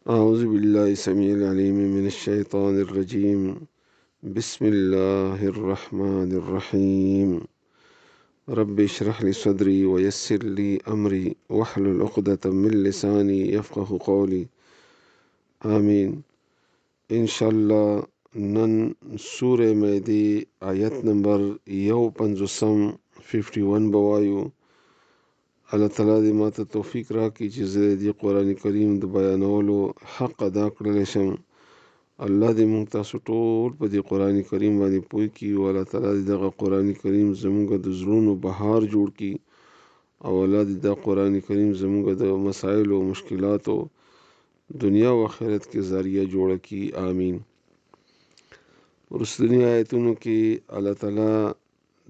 أعوذ بالله السميع العليم من الشيطان الرجيم. بسم الله الرحمن الرحيم. رب اشرح لي صدري ويسر لي أمري واحلل عقدة من لساني يفقه قولي. آمين. إن شاء الله نن سورة مائده آیت نمبر 51 بوایو. الله تعالی دې ماته توفیق راکړي چې زه د قرآن کریم د بیانولو حق ادا کړلی شم. الله دې موږ تاسو ټول په دې قرآن کریم باندې پوه کړي او الله تعالی دې دغه قرآن کریم زموږ د زړونو بهار جوړ کړي او الله دې دا قرآن کریم زموږ د مسایلو او مشکلاتو دنیا او آخرت کې ذریعہ جوړ کړي. آمین. ورستنی آیتونو کې الله تعالی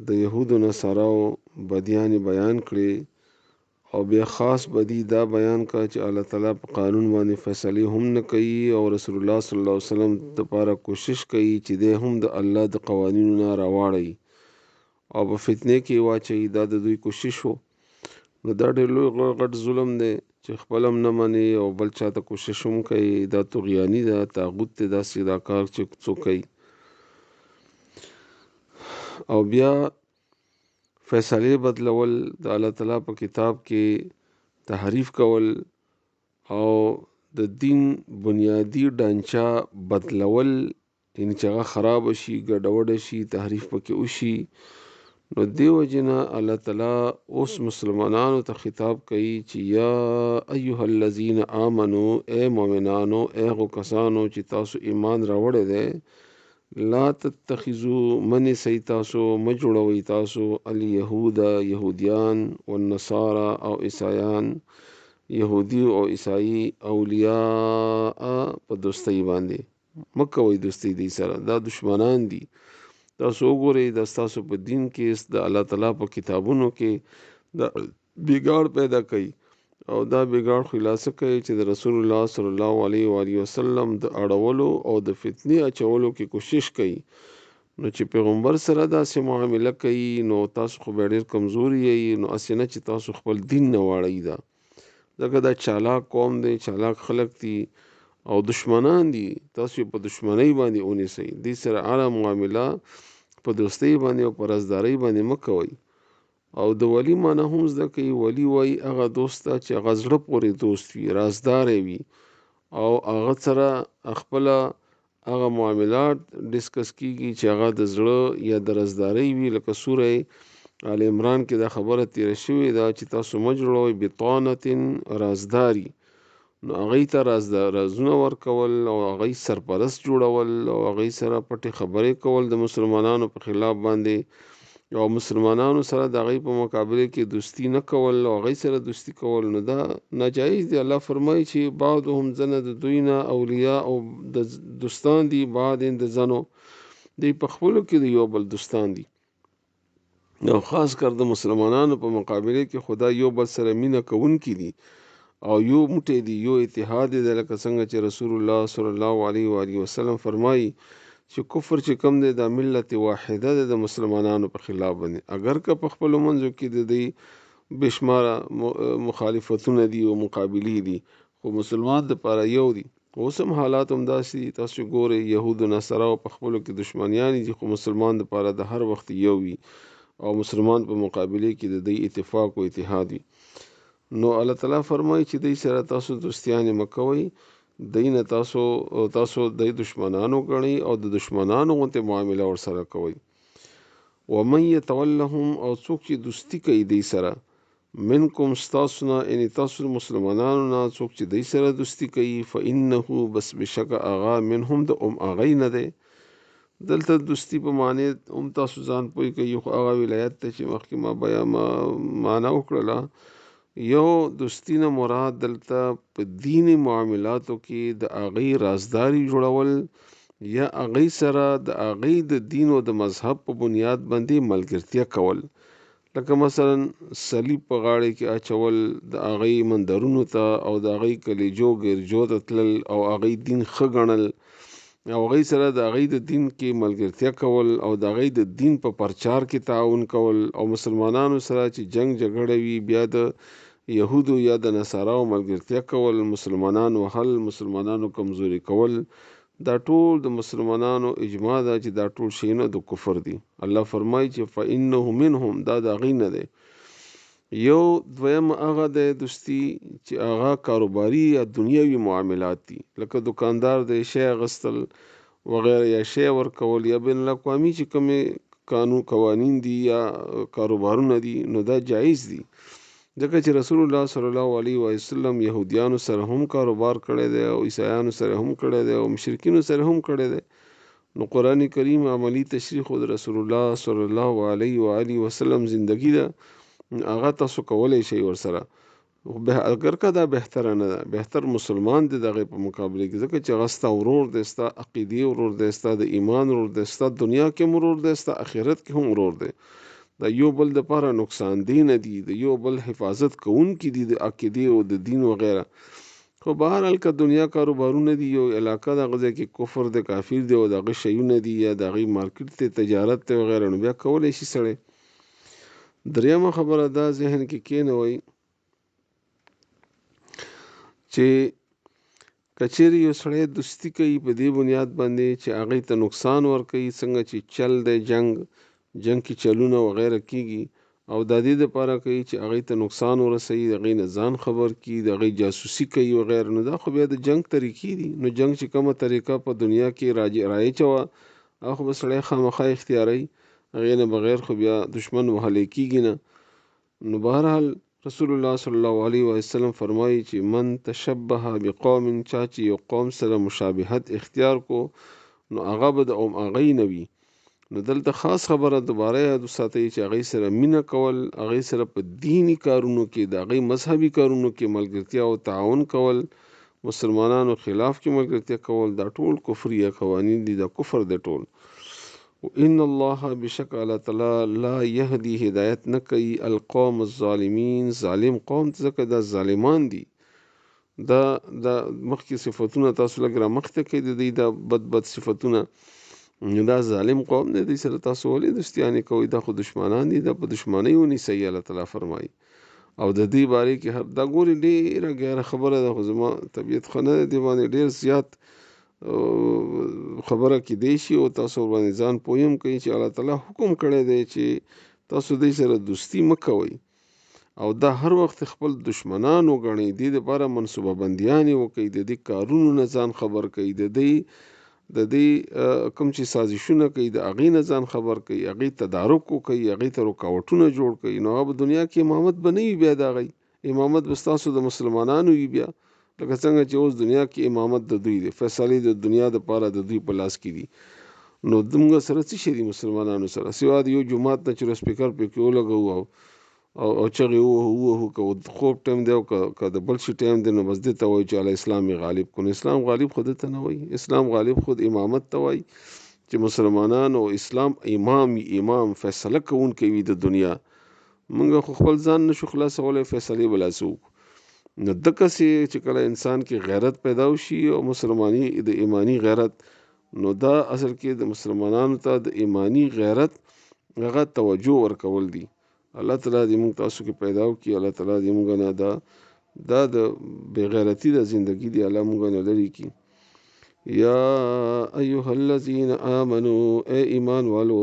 د یهودو نصاراو بدیان بیان کړي او بیا خاص بدی دا بیان کا چې الله تعالی په قانون باندې فیصله هم نه کوي او رسول الله صلی الله علیه وسلم لپاره کوشش کوي چې د هم د الله د قوانینو نه راوړي او په فتنه کې واچي. دا د دوی کوشش وو. نو دا ډېر لوی غټ ظلم دی چې خپل هم نه مني او بل چاته کوشش هم کوي. دا طغیانی دا طاغوت دی، دا سیدا کار چې څوک کوي او بیا فیصله بدلول د الله تعالی په کتاب کې تحریف کول او د دین بنیادی ډانچه بدلول، یعنی چې هغه خراب شي، ګډوډ شي، تحریف پکې وشي. نو دیو جنا الله تعالی اوس مسلمانانو ته خطاب کوي چې یا ایها الذین آمنو، اے مؤمنانو، اے هغو کسانو چې تاسو ایمان راوړی دی، لا تتخذوا منی سی تاسو مجوړوي تاسو الیهود یهودیان والنصارى او عیسایان، یهودی او عیسائی، اولیاء په دوستی باندې مکوئ دوستی دی سره، دا دشمنان دي. تاسو وګورئ د تاسو په دین کې د الله تعالی په کتابونو کې دا بګاړ پیدا کوي او دا بګاړ خلاصه کوي چې د رسول الله صلی الله علیه و آله وسلم د اړولو او د فتنې اچولو کې کوشش کوي. نو چې پیغمبر سره داسې معامله کوي نو تاسو خو ډېر کمزوري یې، نو اسنه چې تاسو خپل دین نه واړی. دا ځکه دا چالاک قوم دی، چالاک خلق دي او دشمنان دي. تاسو په دشمنی باندې ونیسئ. دې سره اړه معامله په دوستۍ باندې او په رازدارۍ باندې مکوئ. او د ولی معنی هم زده کوي. ولی وای هغه دوست چې هغه زړه پورې دوست وي، رازدار وي او هغه سره خپل هغه معاملات ډیسکس کیږي چې هغه د زړه یا د رازدارۍ وي. لکه سوره آل عمران کې دا خبره تیر شوې ده چې تاسو مجړوي بطانه رازداري. نو هغه ته رازونه ورکول او هغه سرپرست جوړول او هغه سره پټي خبرې کول د مسلمانانو په خلاف باندې، او مسلمانانو سره د هغې په مقابله کې دوستی نه کول او هغې سره دوستی کول، نو دا ناجایز دی. الله فرمایي چې بعضهم ځنه د دوی نه اولیاء او د دوستان دي، بعض د ځنو دی په خپلو کې د یو بل دوستان دي. او خاص کر د مسلمانانو په مقابله کې خدا یو بل سره مینه کوونکي دي او یو موټی دی، یو اتحاد دی. لکه څنګه چې رسول الله صلی الله علیه و آله وسلم فرمایي چې کفر چې کم دی د ملت واحده دی، د مسلمانانو په خلاف باندې. اگر که په خپل منځو کې د دې بشماره مخالفتونه دي او مقابلې دي، خو مسلمان د پاره یو دي. اوس هم حالات هم داسې دي. تاسو ګورئ یهود او نصارا په خپلو کې دشمنیان دي، خو مسلمان د پاره د هر وخت یو وي او مسلمان په مقابله کې د دې اتفاق او اتحاد وي. نو الله تعالی فرمایي چې دې سره تاسو دوستیانه مکوئ، دین تاسو د دشمنانو غني او د دشمنانو غونته معامله ور سره کوي. ومن يتولهم، او څوک چې دوستی کوي دې سره، منکم استاسنا، ان تاسو مسلمانانو نه څوک چې دې سره دوستی کوي، فانه بس بشک اغا منهم د اغای نه ده. دلته دوستی په معنی تاسو ځان پوي کوي خو هغه ولایت ته چې مخکې ما بیا معنا وکړه. یو دوستی نه مراد دلته په دینی معاملاتو کې د اغی رازداری جوړول یا اغی سره د اغی د دین او د مذهب په بنیاد باندې ملګرتیا کول. لکه مثلا صلیب په غاړه کې اچول، د اغی مندرونو ته او د اغی کلیجو ګرجو ته تلل او اغی دین ښه ګڼل او هغې سره د هغې د دین کې ملګرتیا کول او د هغې د دین په پرچار کې تعاون کول، او مسلمانانو سره چې جنگ جګړه وي بیا د یهودو یا د نصاراو ملګرتیا کول، مسلمانان وهل، مسلمانانو کمزوري کول، دا ټول د مسلمانانو اجماع ده چې دا ټول شیونه د کفر دي. الله فرمایي چې فإنه منهم، دا د هغوی نه دی. یو دویم هغه د دوستي چې هغه کاروباري یا دنیوي معاملات دي، لکه دکاندار د شی اخیستل وغیره، یا شی ورکول، یا بین الاقوامي چې کومې قوانین دي یا کاروبارونه دي، نو دا جایز دي، ځکه چې رسول الله صلی الله علیه وسلم یهودیانو سره هم کاروبار کړی دی او عیسایانو سره هم کړی دی او مشرکینو سره هم کړی دی. نو قرآن کریم عملی تشریح خود رسول الله صلی الله علیه وسلم زندگی ده، هغه تاسو کولی شئ ورسره، اگر که دا بهتره نه ده، بهتر مسلمان دی دغه په مقابله کې، ځکه چې هغه ستا ورور دی، ستا عقیدې ورور دی، ستا د ایمان ورور دی، ستا دنیا کې هم ورور دی، ستا آخرت کې هم ورور دی. د یو بل دپاره نقصان دی نه دي، د یو بل حفاظت کوونکي دي د عقیدې او د دین وغیره. خو بهرحال که دنیا کاروبارونه دي، یو علاقه د هغه ځای کې کفر دی، کافر دی او د هغه شیونه دي یا د هغې مارکیټ دی، تجارت دی وغیره، نو بیا کولی شي سړی. دریمه خبره دا ذهن کې کېنوئ چې که چیرې یو سړی دوستي کوي په دې بنیاد باندې چې هغې ته نقصان ورکوي، څنګه چې چل دی جنگ کې چلونه وغیره کیږي، او د دې دپاره کوي چې هغې ته نقصان ورسوي، د هغې نه ځان خبر کړي، د هغې جاسوسي کوي وغیره، نو دا خو بیا د جنگ طریقې دي. نو جنگ چې کومه طریقه په دنیا کې رایجه وه، هغه خو به سړی خامخا اختیاروي، هغې نه بغیر خو بیا دشمن وهلی کېږي نه. نو بهرحال رسول الله صلی الله علیه وسلم فرمایي چې من تشبه بقوم، چا چې یو قوم سره مشابهت اختیار کو، نو هغه به د هغې نه وي. نو دلته خاص خبره دوباره یاد وساتئ چې هغې سره مینه کول، هغې سره په دینی کارونو کې، د هغې مذهبي کارونو کې ملګرتیا او تعاون کول، مسلمانانو خلاف کې ملګرتیا کول، دا ټول کفري قوانین دي، دا کفر دی ټول. وان الله، بشک الله تعالی لا یهدی، هدایت نه کوي القوم الظالمین، ظالم قوم، ځکه دا ظالمان دي. دا مخکې صفتونه تاسو لږ را مخته کړئ، د دې دا بد صفتونه، دا ظالم قوم دی، دوی سره تاسو ولې دوستیانې کوئ؟ دا خو دشمنان دي، دا په دشمنۍ ونیسئ. الله تعالی فرمایي. او د دې باره کې دا ګورې ډېره ګیره خبره ده، خو زما طبیعت ښه نه دی، دې باندې ډېر زیات خبره کیدی شي او تاسو باندې ځان پویم کوي چې الله تعالی حکم کړی دی چې تاسو دوی سره دوستی مه کوئ، او دا هر وخت خپل دشمنان وګڼئ، دې دپاره منصوبه بندیانې وکړئ، د دې کارونو نه ځان خبر کړئ، د دې کوم چې سازشونه کوي د هغې نه ځان خبر کړئ، هغې تدارک وکړئ، هغې ته رکاوټونه جوړ کړئ. نو هغه په دنیا کې امامت به نه وي، بیا د هغې امامت به ستاسو د مسلمانانو وي، بیا لکه څنګه چې اوس دنیا کې امامت د دوی دی، فیصلې د دنیا دپاره د دوی په لاس کې دي. نو موږ سره څه شي دي مسلمانانو سره، سوا د یو جومات نه چې سپیکر پکې ولګوو او چغې ووهو، که خوب ټایم دی او که د بل شي ټایم دی، نو بس دې ته وایي چې علی اسلام غالب کن. اسلام غالب خو دې ته نه وایي، اسلام غالب خود امامت ته وایي چې مسلمانان او اسلام امام فیصله کوونکی وي د دنیا. موږ خو خپل ځان نشو خلاصولی، فیصلې به لا څه وکړو. نو دقسې چې کله انسان کې غیرت پیدا وشي او مسلمانی د ایمانی غیرت، نو دا اصل کې د مسلمانانو ته د ایمانی غیرت هغه توجه ورکول دي. الله تعالی دې موږ تاسو کې پیدا وکړي، الله تعالی دې موږ نه دا د بې غیرتي د زندگی دی الله موږ نه لرې کړي. یا ایها الذین آمنو، اے ایمان والو،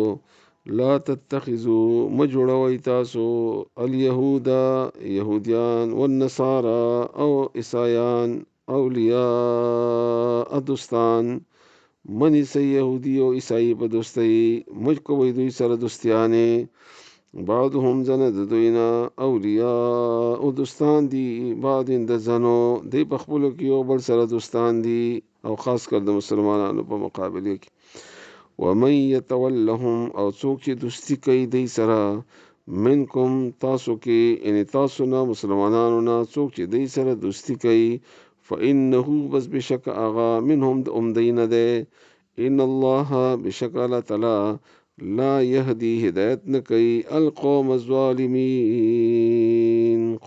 لا تتخذوا، مجوړوئ تاسو الیهود، یهودیان، والنصارى او عیسایان، اولیاء، دوستان، منی سي یهودی او عیسائی په دوستۍ، مج کوئ دوی سره دوستیانې، بعضهم زنه د دوینا اولیاء او دوستان دي، بعض د زنو، دی په خپلو کې یو بل سره دوستان دي، او خاص کر د مسلمانانو په مقابله کې. ومن یتولهم، او څوک چې دوستی کوي دی سره، منکم، تاسو کې، یعنی تاسو نه مسلمانانو نه څوک چې دی سره دوستی کوي، فإنه، بس بشک آغا، منهم د دی نه دی. ان الله، بشک الله تعالی، لا یهدی، هدایت نه کوي، القوم الظالمین،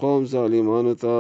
قوم ظالمانو ته.